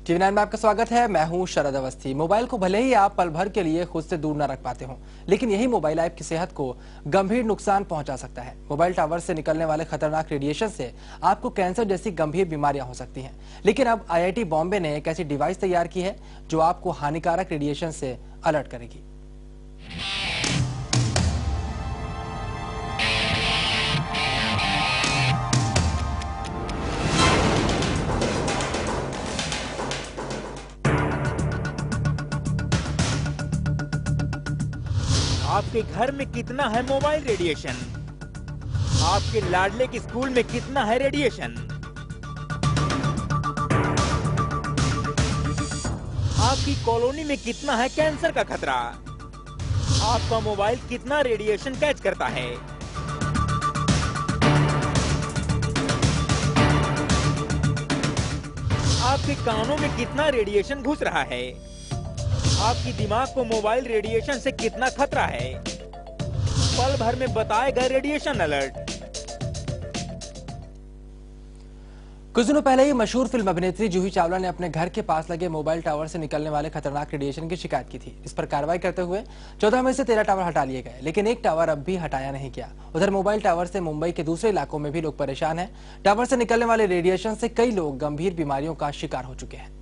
TV9 में आपका स्वागत है। मैं हूं शरद अवस्थी। मोबाइल को भले ही आप पल भर के लिए खुद से दूर न रख पाते हो, लेकिन यही मोबाइल आपकी सेहत को गंभीर नुकसान पहुंचा सकता है। मोबाइल टावर से निकलने वाले खतरनाक रेडिएशन से आपको कैंसर जैसी गंभीर बीमारियां हो सकती हैं। लेकिन अब IIT बॉम्बे ने एक ऐसी डिवाइस तैयार की है जो आपको हानिकारक रेडिएशन से अलर्ट करेगी। आपके घर में कितना है मोबाइल रेडिएशन? आपके लाडले के स्कूल में कितना है रेडिएशन? आपकी कॉलोनी में कितना है कैंसर का खतरा? आपका मोबाइल कितना रेडिएशन कैच करता है? आपके कानों में कितना रेडिएशन घुस रहा है? आपकी दिमाग को मोबाइल रेडिएशन से कितना खतरा है? पल भर में बताएगा रेडिएशन अलर्ट। कुछ दिनों पहले ही मशहूर फिल्म अभिनेत्री जूही चावला ने अपने घर के पास लगे मोबाइल टावर से निकलने वाले खतरनाक रेडिएशन की शिकायत की थी। इस पर कार्रवाई करते हुए 14 में से 13 टावर हटा लिए गए, लेकिन एक टावर अब भी हटाया नहीं गया। उधर मोबाइल टावर से मुंबई के दूसरे इलाकों में भी लोग परेशान हैं। टावर से निकलने वाले रेडिएशन से कई लोग गंभीर बीमारियों का शिकार हो चुके हैं।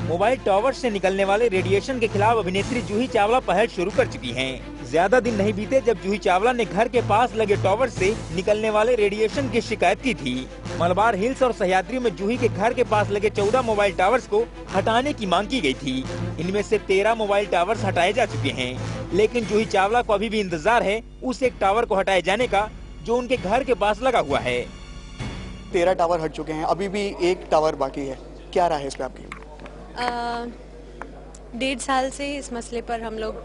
मोबाइल टावर से निकलने वाले रेडिएशन के खिलाफ अभिनेत्री जूही चावला पहल शुरू कर चुकी हैं। ज्यादा दिन नहीं बीते जब जूही चावला ने घर के पास लगे टावर से निकलने वाले रेडिएशन की शिकायत की थी। मलबार हिल्स और सह्याद्री में जूही के घर के पास लगे 14 मोबाइल टावर्स को हटाने की मांग की गई थी। इनमें से 13 मोबाइल टावर्स हटाए जा चुके हैं, लेकिन जूही चावला को अभी भी इंतजार है उस एक टावर को हटाए जाने का जो उनके घर के पास लगा हुआ है। 13 टावर हट चुके हैं, अभी भी एक टावर बाकी है। क्या राय है इस पे आपकी? 1.5 साल से इस मसले पर हम लोग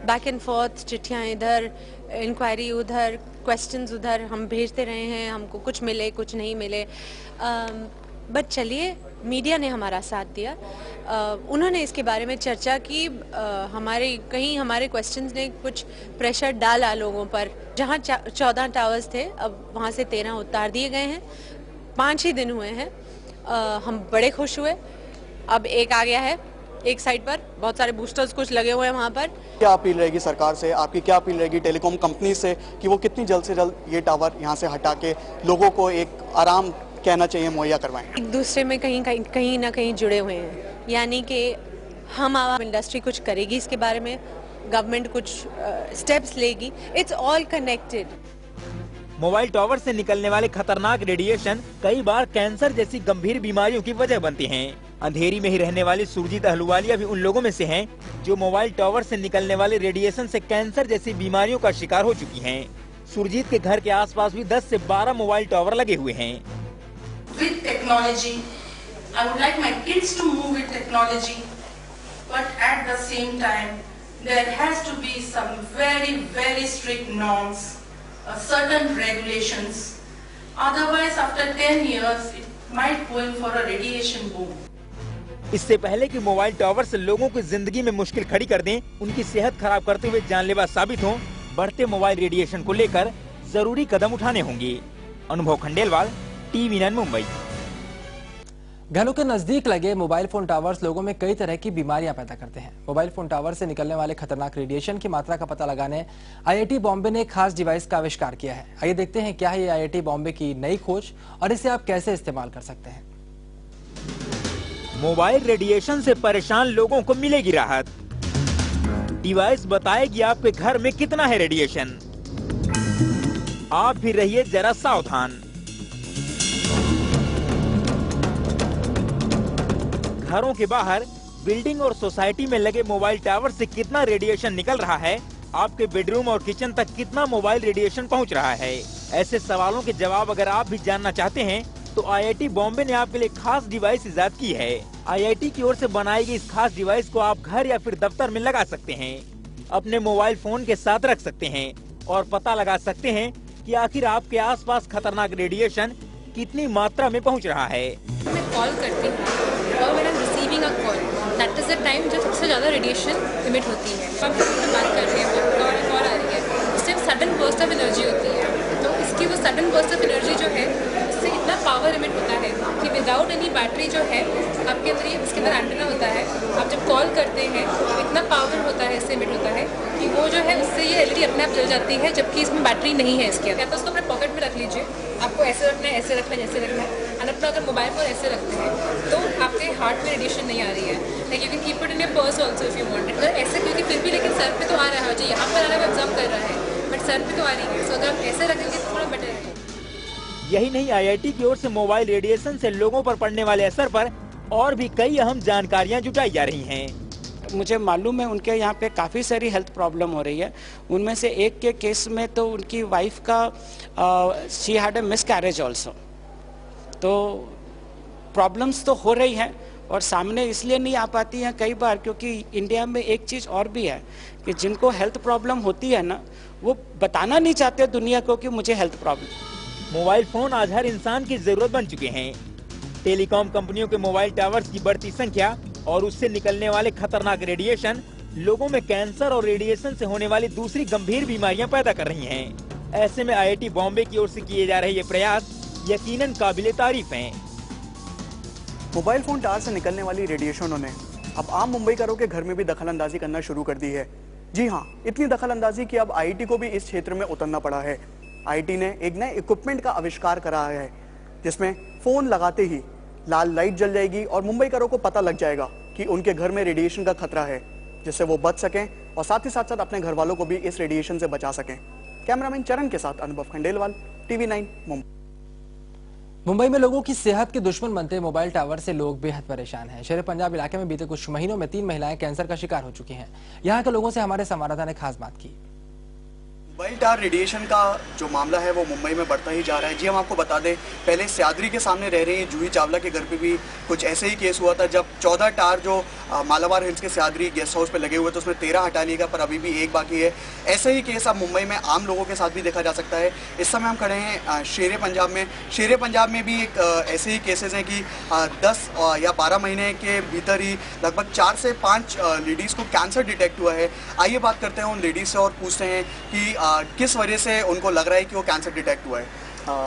बैक एंड फोर्थ, चिट्ठियाँ इधर, इंक्वायरी उधर, क्वेश्चंस उधर हम भेजते रहे हैं। हमको कुछ मिले कुछ नहीं मिले, बट चलिए मीडिया ने हमारा साथ दिया। उन्होंने इसके बारे में चर्चा की। हमारे क्वेश्चंस ने कुछ प्रेशर डाला लोगों पर। जहाँ 14 टावर्स थे अब वहाँ से 13 उतार दिए गए हैं। 5 ही दिन हुए हैं। हम बड़े खुश हुए। अब एक आ गया है एक साइड पर, बहुत सारे बूस्टर्स कुछ लगे हुए हैं वहाँ पर। क्या अपील रहेगी सरकार से, आपकी क्या अपील रहेगी टेलीकॉम कंपनी से कि वो कितनी जल्द से जल्द ये टावर यहाँ से हटा के लोगों को एक आराम कहना चाहिए मुहैया करवाएं? एक दूसरे में कहीं ना कहीं जुड़े हुए हैं, यानी कि हम इंडस्ट्री कुछ करेगी इसके बारे में, गवर्नमेंट कुछ स्टेप्स लेगी। It's all connected. Mobile tower से निकलने वाले खतरनाक रेडिएशन कई बार कैंसर जैसी गंभीर बीमारियों की वजह बनते हैं। अंधेरी में ही रहने वाली सुरजीत अहलुवालिया भी उन लोगों में से हैं जो मोबाइल टावर से निकलने वाले रेडिएशन से कैंसर जैसी बीमारियों का शिकार हो चुकी हैं। सुरजीत के घर के आसपास भी 10 से 12 मोबाइल टावर लगे हुए हैं। With technology, I would like my kids to move with technology, but at the same time, there has to be some very, very strict norms. Certain regulations, otherwise after 10 years it might go in for a radiation boom. इससे पहले कि mobile tower से लोगों की जिंदगी में मुश्किल खड़ी कर दें, उनकी सेहत खराब करते हुए जानलेवा साबित हों, बढ़ते मोबाइल रेडिएशन को लेकर जरूरी कदम उठाने होंगे। अनुभव खंडेलवाल, TV9 मुंबई। घरों के नजदीक लगे मोबाइल फोन टावर्स लोगों में कई तरह की बीमारियां पैदा करते हैं। मोबाइल फोन टावर से निकलने वाले खतरनाक रेडिएशन की मात्रा का पता लगाने IIT बॉम्बे ने एक खास डिवाइस का आविष्कार किया है। आइए देखते हैं क्या है ये IIT बॉम्बे की नई खोज और इसे आप कैसे इस्तेमाल कर सकते हैं। मोबाइल रेडिएशन से परेशान लोगों को मिलेगी राहत। डिवाइस बताएगी आपके घर में कितना है रेडिएशन। आप भी रहिए जरा सावधान। घरों के बाहर, बिल्डिंग और सोसाइटी में लगे मोबाइल टावर से कितना रेडिएशन निकल रहा है, आपके बेडरूम और किचन तक कितना मोबाइल रेडिएशन पहुंच रहा है, ऐसे सवालों के जवाब अगर आप भी जानना चाहते हैं तो IIT बॉम्बे ने आपके लिए खास डिवाइस इजाद की है। IIT की ओर से बनाई गई इस खास डिवाइस को आप घर या फिर दफ्तर में लगा सकते हैं, अपने मोबाइल फोन के साथ रख सकते हैं और पता लगा सकते हैं कि आखिर आपके आसपास खतरनाक रेडिएशन कितनी मात्रा में पहुंच रहा है। मैं कॉल करती हूँ और when I am receiving a call, that is the time जब सबसे ज्यादा रेडिएशन इमिट होती है। अब बात कर रहे हैं, कॉल आ रही है, उस time sudden burst of energy होती है। तो इसकी वो सडन बर्स्ट ऑफ एनर्जी जो है उससे इतना पावर इमिट होता है कि विदाउट एनी बैटरी जो है आपके अंदर ये उसके अंदर एंटेना होता है, आप जब कॉल करते हैं तो इतना पावर होता है, इससे इमिट होता है कि वो जो है उससे ये एलईडी अपने आप जल जाती है, जबकि इसमें बैटरी नहीं है इसके अंदर। या तो उसको अपने पॉकेट में रख लीजिए, आपको ऐसे रखना है, ऐसे रखना है, जैसे रखना है, एंड अपना अगर मोबाइल फोन ऐसे रखते हैं तो आपके हार्ट में रेडिएशन नहीं आ रही है। Like you can keep it in your purse also if you want it. ऐसे क्योंकि फिर भी लेकिन सर पे तो आ रहा है, जो यहाँ पर आ रहा है एब्जॉर्ब कर रहा है, बट सर पे तो आ रही है, सो अगर आप ऐसे रखेंगे तो थोड़ा बेटर है। यही नहीं, आईआईटी की ओर से मोबाइल रेडिएशन से लोगों पर पड़ने वाले असर पर और भी कई अहम जानकारियां जुटाई जा रही हैं। मुझे मालूम है उनके यहाँ पे काफ़ी सारी हेल्थ प्रॉब्लम हो रही है। उनमें से एक के केस में तो उनकी वाइफ का she had a miscarriage also. तो प्रॉब्लम्स तो हो रही हैं और सामने इसलिए नहीं आ पाती हैं कई बार क्योंकि इंडिया में एक चीज़ और भी है कि जिनको हेल्थ प्रॉब्लम होती है ना, वो बताना नहीं चाहते दुनिया को कि मुझे हेल्थ प्रॉब्लम। मोबाइल फोन आज हर इंसान की जरूरत बन चुके हैं। टेलीकॉम कंपनियों के मोबाइल टावर्स की बढ़ती संख्या और उससे निकलने वाले खतरनाक रेडिएशन लोगों में कैंसर और रेडिएशन से होने वाली दूसरी गंभीर बीमारियां पैदा कर रही हैं। ऐसे में आईआईटी बॉम्बे की ओर से किए जा रहे ये प्रयास यकीनन काबिले तारीफ हैं। मोबाइल फोन टावर से निकलने वाली रेडिएशनों ने अब आम मुंबईकरों के घर में भी दखल अंदाजी करना शुरू कर दी है। जी हाँ, इतनी दखल अंदाजी कि अब आईआईटी को भी इस क्षेत्र में उतरना पड़ा है। आईआईटी ने एक नए इक्विपमेंट का आविष्कार करा है जिसमें फोन लगाते ही लाल लाइट जल जाएगी और मुंबईकरों को पता लग जाएगा कि उनके घर में रेडिएशन का खतरा है, जिससे वो बच सकें और साथ ही साथ अपने घर वालों को भी इस रेडिएशन से बचा सकें। कैमरामैन चरण के साथ अनुभव खंडेलवाल, TV9 मुंबई। मुंबई में लोगों की सेहत के दुश्मन बनते मोबाइल टावर से लोग बेहद परेशान हैं। शेर पंजाब इलाके में बीते कुछ महीनों में 3 महिलाएं कैंसर का शिकार हो चुकी हैं। यहां के लोगों से हमारे संवाददाता ने खास बात की। मोबाइल टावर रेडिएशन का जो मामला है वो मुंबई में बढ़ता ही जा रहा है। जी हम आपको बता दें, पहले सयाद्री के सामने रह रही जूही चावला के घर पे भी कुछ ऐसे ही केस हुआ था जब 14 टावर जो मालाबार हिल्स के सयाद्री गेस्ट हाउस पे लगे हुए थे उसमें 13 हटा लिएगा, पर अभी भी एक बाकी है। ऐसे ही केस अब मुंबई में आम लोगों के साथ भी देखा जा सकता है। इस समय हम खड़े हैं शेरे पंजाब में। शेरे पंजाब में भी एक ऐसे ही केसेस हैं कि 10 या 12 महीने के भीतर ही लगभग 4 से 5 लेडीज़ को कैंसर डिटेक्ट हुआ है। आइए बात करते हैं उन लेडीज़ से और पूछते हैं कि किस वजह से उनको लग रहा है कि वो कैंसर डिटेक्ट हुआ है।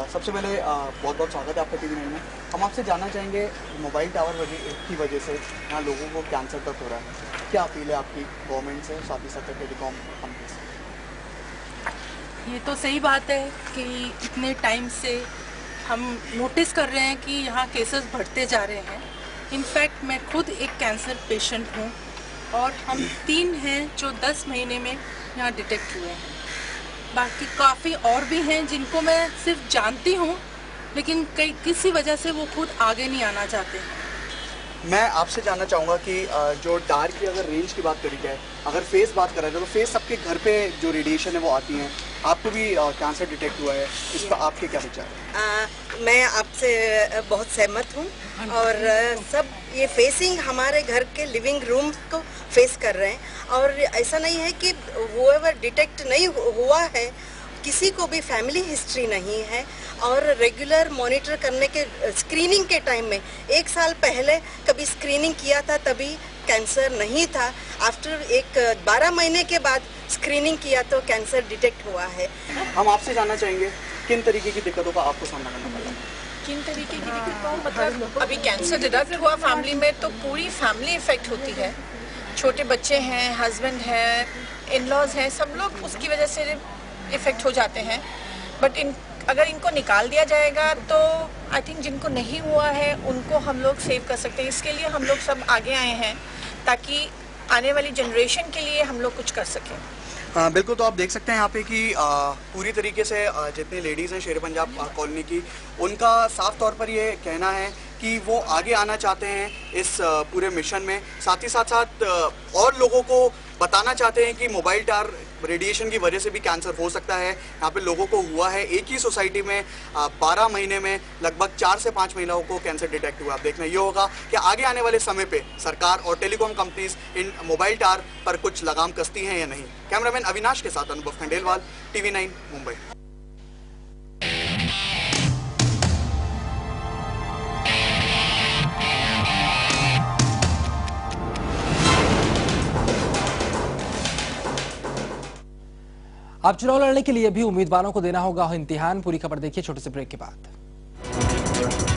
सबसे पहले बहुत बहुत स्वागत है आपका TV9 में। हम आपसे जानना चाहेंगे मोबाइल टावर की वजह से यहाँ लोगों को कैंसर तक हो रहा है, क्या अपील है आपकी गवर्नमेंट से, साथ ही साथ टेलीकॉम कंपनी से? ये तो सही बात है कि इतने टाइम से हम नोटिस कर रहे हैं कि यहाँ केसेस बढ़ते जा रहे हैं। इनफैक्ट मैं खुद एक कैंसर पेशेंट हूँ और हम 3 हैं जो 10 महीने में यहाँ डिटेक्ट हुए हैं। बाकी काफ़ी और भी हैं जिनको मैं सिर्फ जानती हूँ, लेकिन किसी वजह से वो खुद आगे नहीं आना चाहते हैं। मैं आपसे जानना चाहूँगा कि जो टावर की अगर रेंज की बात करी जाए, अगर फेस बात करा जाए तो फेस सबके घर पे जो रेडिएशन है वो आती हैं, आपको भी कैंसर डिटेक्ट हुआ है, इस पर आपके क्या विचार है? मैं आपसे बहुत सहमत हूँ और सब ये फेसिंग हमारे घर के लिविंग रूम को फेस कर रहे हैं और ऐसा नहीं है कि whoever डिटेक्ट नहीं हुआ है, किसी को भी फैमिली हिस्ट्री नहीं है और रेगुलर मॉनिटर करने के स्क्रीनिंग के टाइम में 1 साल पहले कभी स्क्रीनिंग किया था तभी कैंसर नहीं था। आफ्टर 12 महीने के बाद स्क्रीनिंग किया तो कैंसर डिटेक्ट हुआ है। हम आपसे जानना चाहेंगे किन तरीके की दिक्कतों का आपको सामना करना पड़ा? किन तरीके की दिक्कतों, मतलब अभी कैंसर डिटेक्ट हुआ फैमिली में तो पूरी फैमिली इफेक्ट होती है। छोटे बच्चे हैं, हस्बैंड है, इन लॉज हैं, सब लोग उसकी वजह से इफेक्ट हो जाते हैं। बट अगर इनको निकाल दिया जाएगा तो आई थिंक जिनको नहीं हुआ है उनको हम लोग सेव कर सकते हैं। इसके लिए हम लोग सब आगे आए हैं ताकि आने वाली जनरेशन के लिए हम लोग कुछ कर सकें। बिल्कुल, तो आप देख सकते हैं यहाँ पे कि पूरी तरीके से जितनी लेडीज़ हैं शेर पंजाब कॉलोनी की, उनका साफ तौर पर ये कहना है कि वो आगे आना चाहते हैं इस पूरे मिशन में। साथ ही साथ और लोगों को बताना चाहते हैं कि मोबाइल टावर रेडिएशन की वजह से भी कैंसर हो सकता है। यहाँ पे लोगों को हुआ है। एक ही सोसाइटी में 12 महीने में लगभग 4 से 5 महिलाओं को कैंसर डिटेक्ट हुआ। अब देखना ये होगा कि आगे आने वाले समय पे सरकार और telecom companies in mobile tower पर कुछ लगाम कसती हैं या नहीं। कैमरामैन अविनाश के साथ अनुभव खंडेलवाल, TV9 मुंबई। अब चुनाव लड़ने के लिए भी उम्मीदवारों को देना होगा इम्तिहान। पूरी खबर देखिए छोटे से ब्रेक के बाद।